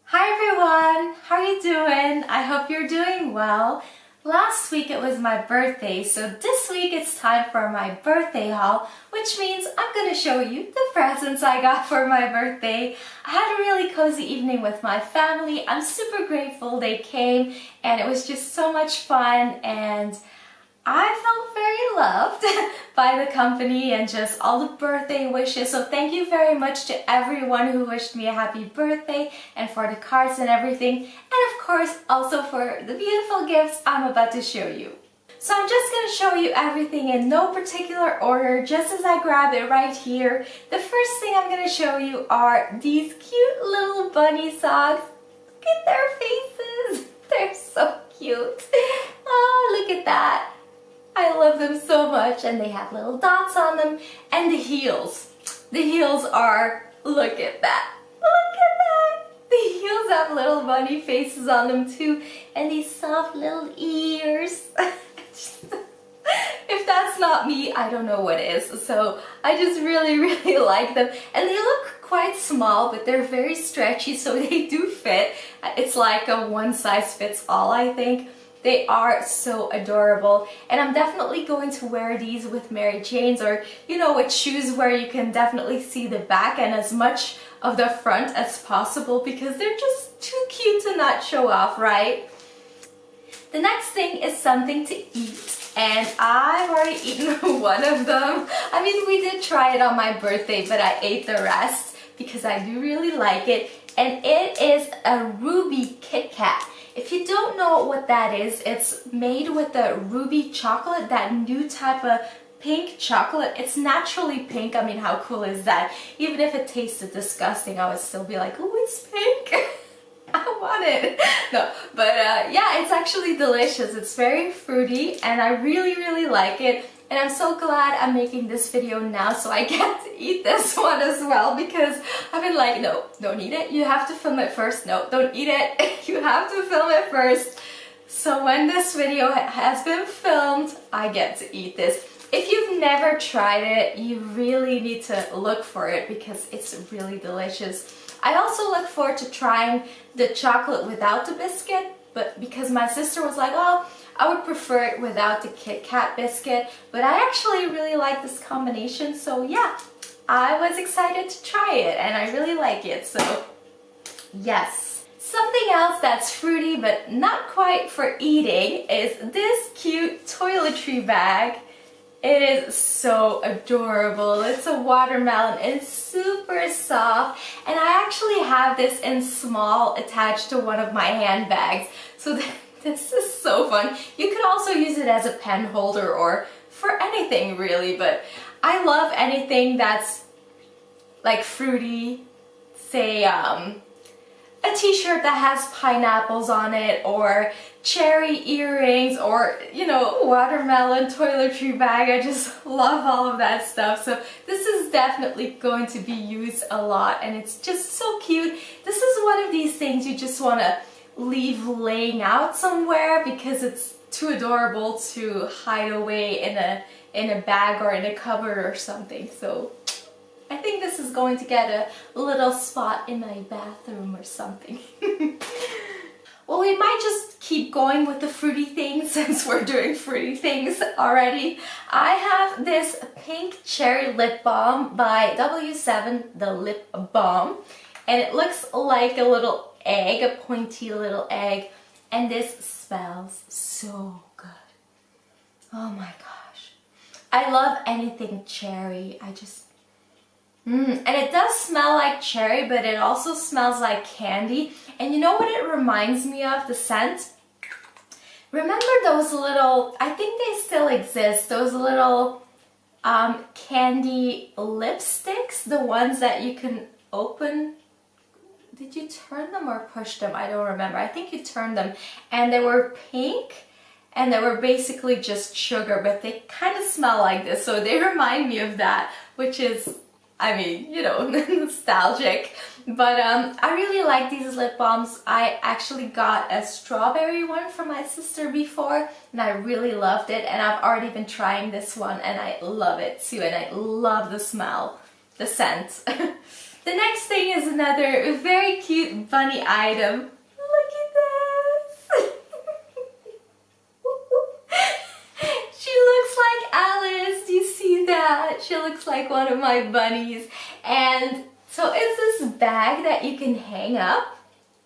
Hi everyone! How are you doing? I hope you're doing well. Last week it was my birthday, so this week it's time for my birthday haul, which means I'm going to show you the presents I got for my birthday. I had a really cozy evening with my family. I'm super grateful they came and it was just so much fun, and I felt very loved by the company and just all the birthday wishes. So thank you very much to everyone who wished me a happy birthday and for the cards and everything. And of course also for the beautiful gifts I'm about to show you. So I'm just going to show you everything in no particular order, just as I grab it right here. The first thing I'm going to show you are these cute little bunny socks. Look at their faces. They're so cute. Oh, look at that. I love them so much, and they have little dots on them. And the heels. The heels are, look at that. Look at that. The heels have little bunny faces on them too, and these soft little ears. If that's not me, I don't know what is. So I just really like them. And they look quite small, but they're very stretchy, so they do fit. It's like a one size fits all, I think. They are so adorable, and I'm definitely going to wear these with Mary Jane's, or with shoes where you can definitely see the back and as much of the front as possible, because they're just too cute to not show off, right? The next thing is something to eat, and I've already eaten one of them. I mean, we did try it on my birthday, but I ate the rest because I do really like it, and it is a Ruby Kit Kat. If you don't know what that is, it's made with the ruby chocolate, that new type of pink chocolate. It's naturally pink. I mean, how cool is that? Even if it tasted disgusting, I would still be like, oh, it's pink. I want it. No, but yeah, it's actually delicious. It's very fruity, and I really like it. And I'm so glad I'm making this video now so I get to eat this one as well, because I've been like, no, don't eat it. You have to film it first. No, don't eat it. You have to film it first. So when this video has been filmed, I get to eat this. If you've never tried it, you really need to look for it because it's really delicious. I also look forward to trying the chocolate without the biscuit, but because my sister was like, oh, I would prefer it without the Kit Kat biscuit, but I actually really like this combination, so yeah, I was excited to try it, and I really like it, so yes. Something else that's fruity but not quite for eating is this cute toiletry bag. It is so adorable. It's a watermelon. It's super soft, and I actually have this in small attached to one of my handbags, so this is so fun. You could also use it as a pen holder or for anything really, but I love anything that's like fruity. Say a t-shirt that has pineapples on it, or cherry earrings, or watermelon toiletry bag. I just love all of that stuff. So this is definitely going to be used a lot, and it's just so cute. This is one of these things you just want to leave laying out somewhere because it's too adorable to hide away in a bag or in a cupboard or something. So I think this is going to get a little spot in my bathroom or something. Well, we might just keep going with the fruity things since we're doing fruity things already. I have this pink cherry lip balm by W7, the lip balm, and it looks like a little egg, a pointy little egg, and this smells so good. Oh my gosh. I love anything cherry. And it does smell like cherry, but it also smells like candy. And you know what it reminds me of, the scent? Remember those little, I think they still exist, those little candy lipsticks, the ones that you can open? Did you turn them or push them? I don't remember. I think you turned them. And they were pink, and they were basically just sugar, but they kind of smell like this. So they remind me of that, which is, I mean, nostalgic. But I really like these lip balms. I actually got a strawberry one from my sister before, and I really loved it. And I've already been trying this one, and I love it too. And I love the smell, the scent. The next thing is another very cute bunny item. Look at this! She looks like Alice. Do you see that? She looks like one of my bunnies. And so it's this bag that you can hang up.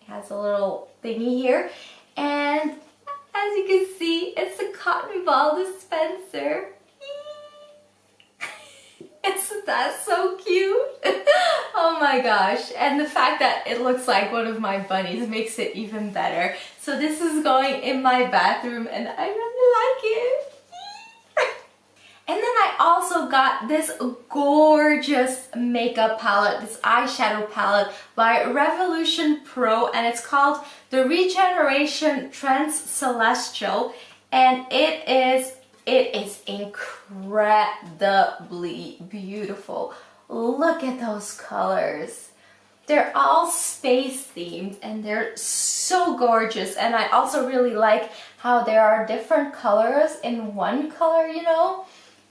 It has a little thingy here. And as you can see, it's a cotton ball dispenser. Isn't that so cute? Oh my gosh. And the fact that it looks like one of my bunnies makes it even better. So this is going in my bathroom and I really like it. And then I also got this gorgeous makeup palette, this eyeshadow palette by Revolution Pro, and it's called the Regeneration Trans Celestial, and it is incredibly beautiful. Look at those colors. They're all space themed and they're so gorgeous, and I also really like how there are different colors in one color, you know.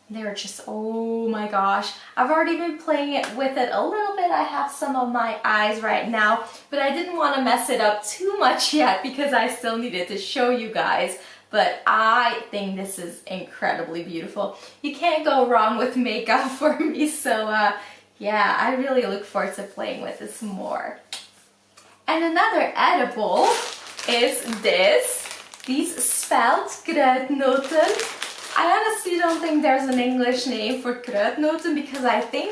They're just, oh my gosh. I've already been playing with it a little bit. I have some on my eyes right now, but I didn't want to mess it up too much yet because I still needed to show you guys. But I think this is incredibly beautiful. You can't go wrong with makeup for me, so yeah, I really look forward to playing with this more. And another edible is these SUBTITLES. I honestly don't think there's an English name for kruidnoten because I think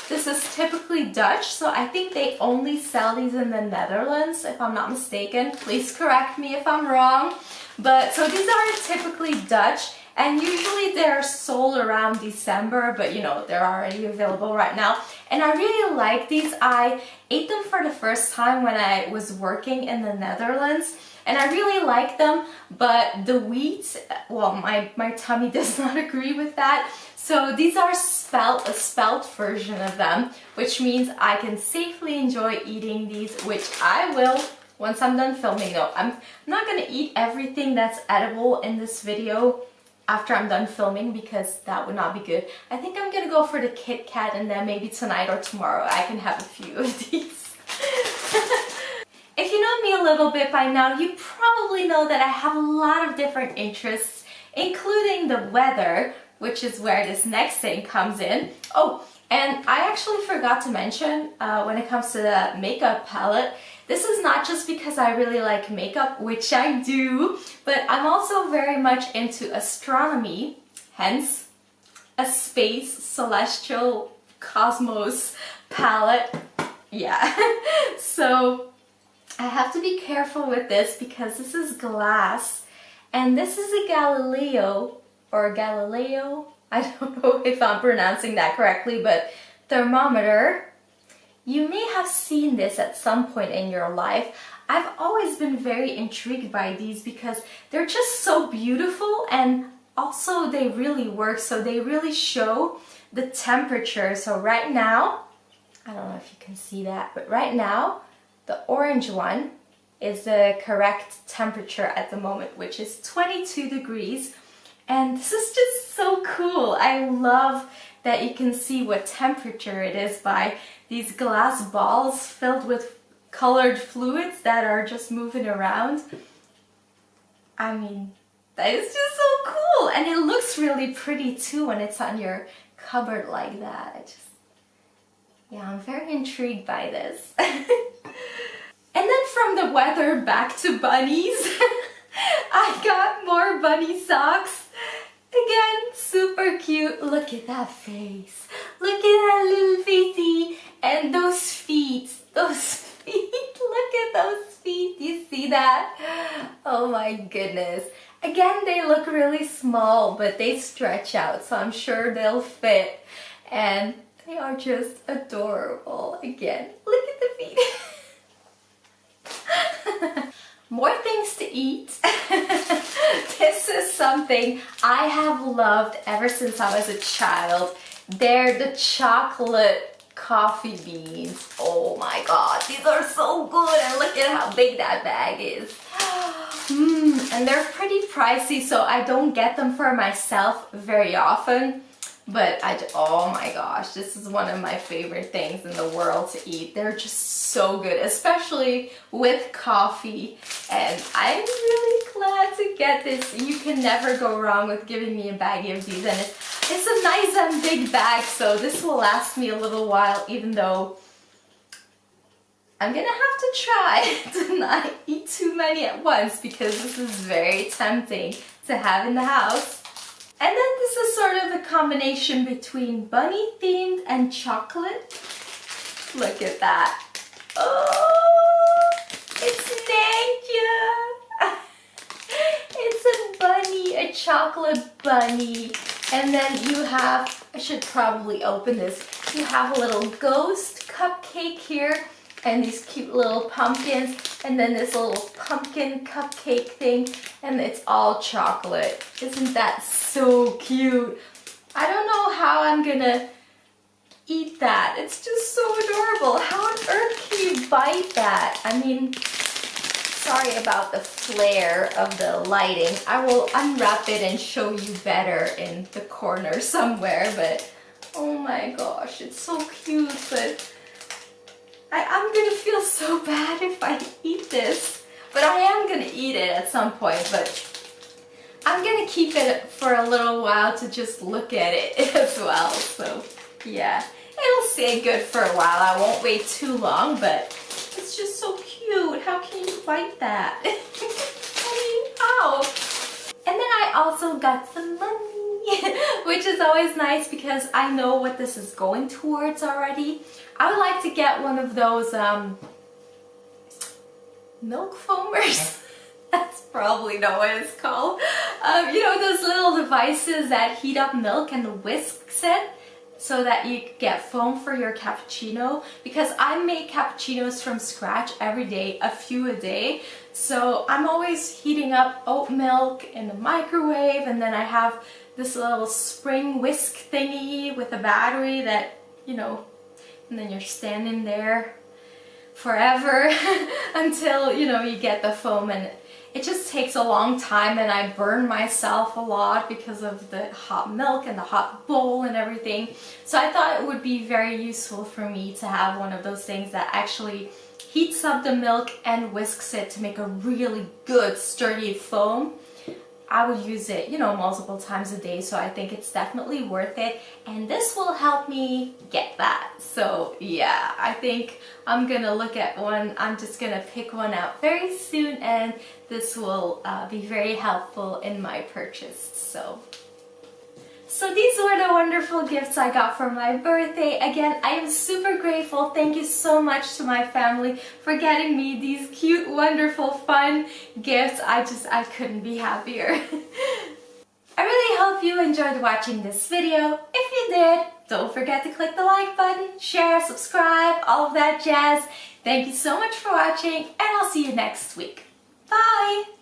this is typically Dutch, so I think they only sell these in the Netherlands, if I'm not mistaken. Please correct me if I'm wrong. But so these are typically Dutch, and usually they're sold around December, but you know, they're already available right now. And I really like these. I ate them for the first time when I was working in the Netherlands. And I really like them, but the wheat, well, my tummy does not agree with that. So these are a spelt version of them, which means I can safely enjoy eating these, which I will once I'm done filming. No, I'm not gonna eat everything that's edible in this video after I'm done filming because that would not be good. I think I'm gonna go for the Kit Kat, and then maybe tonight or tomorrow I can have a few of these. If you know me a little bit by now, you probably know that I have a lot of different interests, including the weather, which is where this next thing comes in. Oh, and I actually forgot to mention when it comes to the makeup palette, this is not just because I really like makeup, which I do, but I'm also very much into astronomy, hence a space, celestial, cosmos palette. Yeah, so I have to be careful with this because this is glass, and this is a Galileo, I don't know if I'm pronouncing that correctly, but thermometer. You may have seen this at some point in your life. I've always been very intrigued by these because they're just so beautiful, and also they really work, so they really show the temperature. So right now, I don't know if you can see that, but right now, the orange one is the correct temperature at the moment, which is 22 degrees. And this is just so cool. I love that you can see what temperature it is by these glass balls filled with colored fluids that are just moving around. I mean, that is just so cool. And it looks really pretty too when it's on your cupboard like that. Yeah, I'm very intrigued by this. And then from the weather back to bunnies, I got more bunny socks. Again, super cute. Look at that face. Look at that little facey. And those feet. Those feet. Look at those feet. You see that? Oh my goodness. Again, they look really small, but they stretch out, so I'm sure they'll fit. And they are just adorable. Again, look at the feet. More things to eat. This is something I have loved ever since I was a child. They're the chocolate coffee beans. Oh my god, these are so good, and look at how big that bag is. And they're pretty pricey, so I don't get them for myself very often. But oh my gosh, this is one of my favorite things in the world to eat. They're just so good, especially with coffee. And I'm really glad to get this. You can never go wrong with giving me a baggie of these. And it's a nice and big bag, so this will last me a little while, even though I'm gonna have to try to not eat too many at once because this is very tempting to have in the house. And then this is sort of a combination between bunny themed and chocolate. Look at that. Oh, it's Nanya. It's a bunny, a chocolate bunny. And then you have, I should probably open this. You have a little ghost cupcake here and these cute little pumpkins, and then this little pumpkin cupcake thing, and it's all chocolate. Isn't that so cute? I don't know how I'm gonna eat that. It's just so adorable. How on earth can you bite that? I mean, sorry about the flare of the lighting. I will unwrap it and show you better in the corner somewhere, but oh my gosh, it's so cute. But I'm gonna feel so bad if I eat this, but I am gonna eat it at some point, but I'm gonna keep it for a little while to just look at it as well. So yeah, it'll stay good for a while. I won't wait too long, but it's just so cute. How can you bite that? I mean, how? And then I also got some money, which is always nice because I know what this is going towards already. I would like to get one of those milk foamers. That's probably not what it's called. You know, those little devices that heat up milk and whisks it so that you get foam for your cappuccino. Because I make cappuccinos from scratch every day, a few a day. So I'm always heating up oat milk in the microwave, and then I have this little spring whisk thingy with a battery that, you know, and then you're standing there forever until, you know, you get the foam, and it just takes a long time, and I burn myself a lot because of the hot milk and the hot bowl and everything. So I thought it would be very useful for me to have one of those things that actually heats up the milk and whisks it to make a really good sturdy foam. I would use it, you know, multiple times a day, so I think it's definitely worth it, and this will help me get that. So yeah, I think I'm gonna look at one. I'm just gonna pick one out very soon, and this will be very helpful in my purchase. So these were the wonderful gifts I got for my birthday. Again, I am super grateful. Thank you so much to my family for getting me these cute, wonderful, fun gifts. I couldn't be happier. I really hope you enjoyed watching this video. If you did, don't forget to click the like button, share, subscribe, all of that jazz. Thank you so much for watching, and I'll see you next week. Bye!